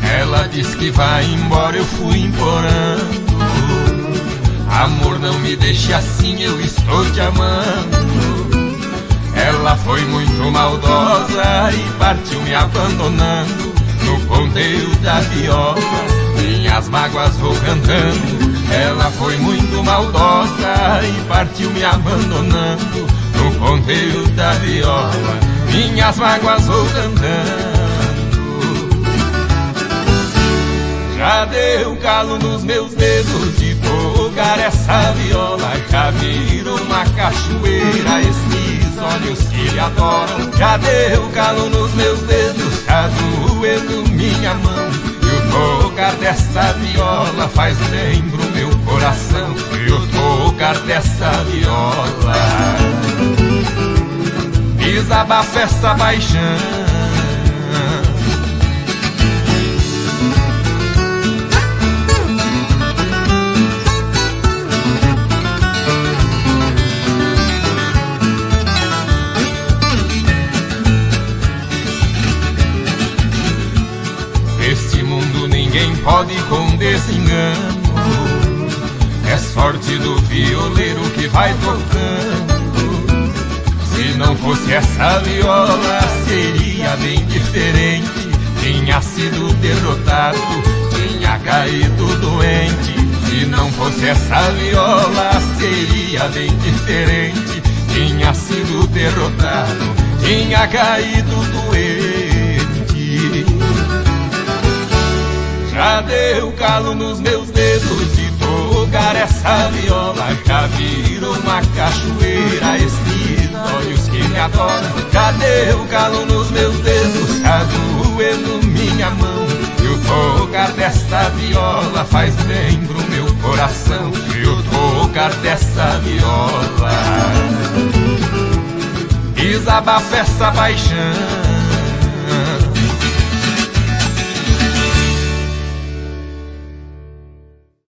Ela diz que vai embora, eu fui implorando. Amor, não me deixe assim, eu estou te amando. Ela foi muito maldosa e partiu me abandonando. No ponteio da viola, minhas mágoas vou cantando. Ela foi muito maldosa e partiu me abandonando. No ponteio da viola, minhas mágoas vou cantando. Já deu calo nos meus dedos de tocar essa viola. Já virou uma cachoeira esses olhos que lhe adoram. Já deu calo nos meus dedos, tá doendo minha mão. E o tocar dessa viola faz bem pro meu coração. E o tocar dessa viola desabafa essa paixão. Neste mundo ninguém pode com desengano. É sorte do violeiro que vai tocando. Se não fosse essa viola seria bem diferente. Tinha sido derrotado, tinha caído doente. Se não fosse essa viola seria bem diferente. Tinha sido derrotado, tinha caído doente. Já deu calo nos meus dedos de tocar essa viola. Já virou uma cachoeira esses olhos que me adoram. Já deu calo nos meus dedos, tá doendo minha mão. E o tocar dessa viola faz bem pro meu coração. E o tocar dessa viola desabafa essa paixão.